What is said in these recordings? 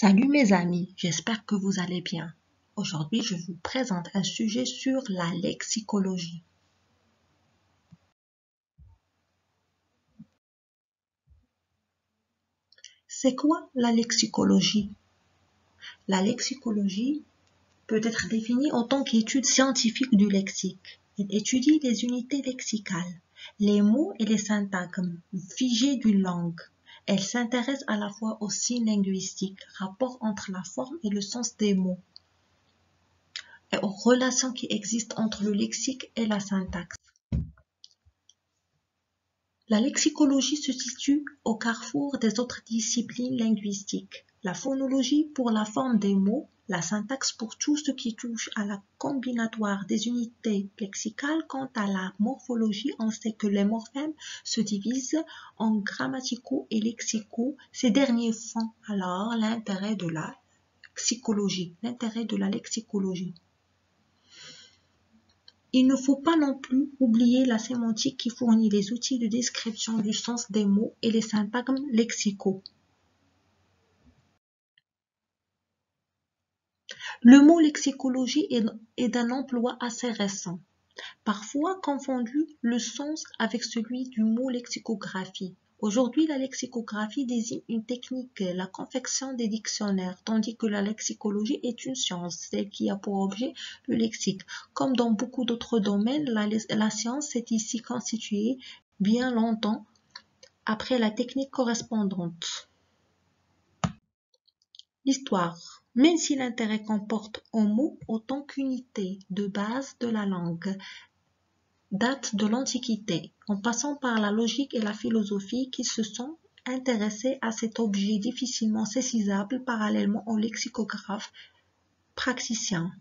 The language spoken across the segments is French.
Salut mes amis, j'espère que vous allez bien. Aujourd'hui, je vous présente un sujet sur la lexicologie. C'est quoi la lexicologie? La lexicologie peut être définie en tant qu'étude scientifique du lexique. Elle étudie les unités lexicales, les mots et les syntagmes figés d'une langue. Elle s'intéresse à la fois aux signes linguistiques, rapport entre la forme et le sens des mots, et aux relations qui existent entre le lexique et la syntaxe. La lexicologie se situe au carrefour des autres disciplines linguistiques. La phonologie pour la forme des mots, la syntaxe pour tout ce qui touche à la combinatoire des unités lexicales. Quant à la morphologie, on sait que les morphèmes se divisent en grammaticaux et lexicaux. Ces derniers font alors l'intérêt de la lexicologie. Il ne faut pas non plus oublier la sémantique qui fournit les outils de description du sens des mots et les syntagmes lexicaux. Le mot lexicologie est d'un emploi assez récent, parfois confondu le sens avec celui du mot lexicographie. Aujourd'hui, la lexicographie désigne une technique, la confection des dictionnaires, tandis que la lexicologie est une science, celle qui a pour objet le lexique. Comme dans beaucoup d'autres domaines, la science s'est ici constituée bien longtemps après la technique correspondante. L'histoire. Même si l'intérêt comporte un mot autant qu'unité de base de la langue, date de l'Antiquité, en passant par la logique et la philosophie qui se sont intéressés à cet objet difficilement saisissable parallèlement aux lexicographes prakticiens.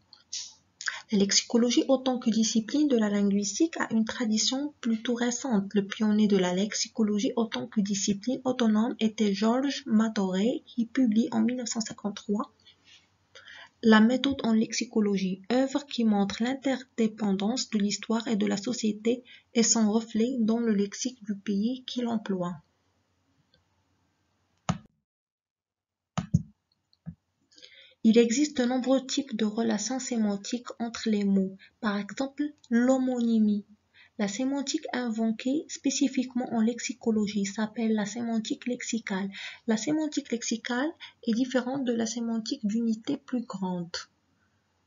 La lexicologie, autant que discipline de la linguistique, a une tradition plutôt récente. Le pionnier de la lexicologie, autant que discipline autonome, était Georges Matorey, qui publie en 1953 La méthode en lexicologie, œuvre qui montre l'interdépendance de l'histoire et de la société et son reflet dans le lexique du pays qui l'emploie. Il existe de nombreux types de relations sémantiques entre les mots, par exemple l'homonymie. La sémantique invoquée spécifiquement en lexicologie s'appelle la sémantique lexicale. La sémantique lexicale est différente de la sémantique d'unité plus grande,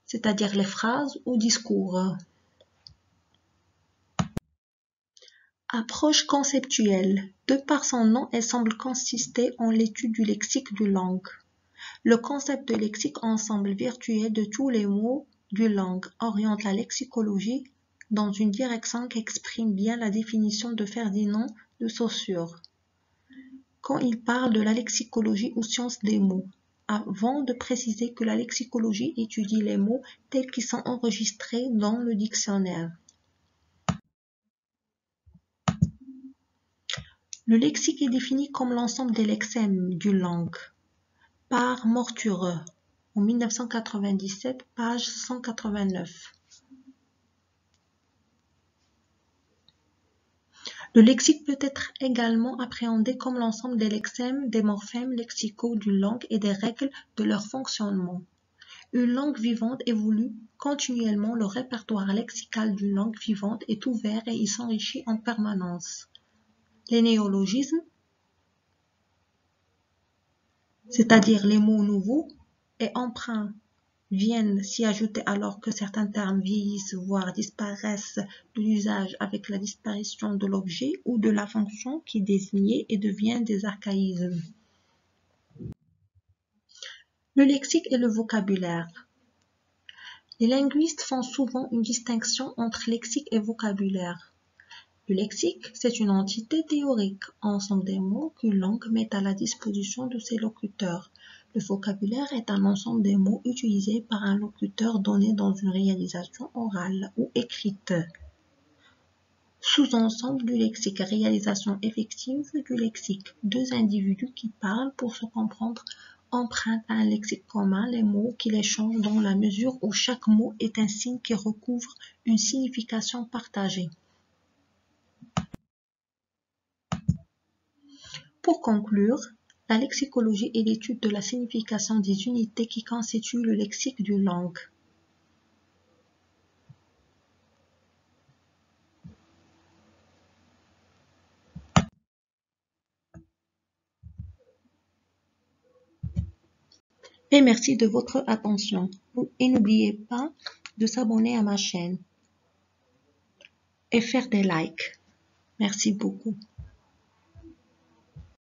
c'est-à-dire les phrases ou discours. Approche conceptuelle. De par son nom, elle semble consister en l'étude du lexique d'une langue. Le concept de lexique, ensemble virtuel de tous les mots d'une langue, oriente la lexicologie dans une direction qu'exprime bien la définition de Ferdinand de Saussure, quand il parle de la lexicologie ou science des mots, avant de préciser que la lexicologie étudie les mots tels qu'ils sont enregistrés dans le dictionnaire. Le lexique est défini comme l'ensemble des lexèmes d'une langue, par Mortureux, en 1997, page 189. Le lexique peut être également appréhendé comme l'ensemble des lexèmes, des morphèmes lexicaux d'une langue et des règles de leur fonctionnement. Une langue vivante évolue continuellement, le répertoire lexical d'une langue vivante est ouvert et il s'enrichit en permanence. Les néologismes, c'est-à-dire les mots nouveaux et emprunts, viennent s'y ajouter alors que certains termes vieillissent voire disparaissent de l'usage avec la disparition de l'objet ou de la fonction qui désignait et deviennent des archaïsmes. Le lexique et le vocabulaire. Les linguistes font souvent une distinction entre lexique et vocabulaire. Le lexique, c'est une entité théorique, ensemble des mots qu'une langue met à la disposition de ses locuteurs. Le vocabulaire est un ensemble des mots utilisés par un locuteur donné dans une réalisation orale ou écrite. Sous-ensemble du lexique, réalisation effective du lexique. Deux individus qui parlent pour se comprendre empruntent à un lexique commun les mots qu'ils échangent dans la mesure où chaque mot est un signe qui recouvre une signification partagée. Pour conclure, la lexicologie est l'étude de la signification des unités qui constituent le lexique d'une langue. Et merci de votre attention. Et n'oubliez pas de s'abonner à ma chaîne et faire des likes. Merci beaucoup.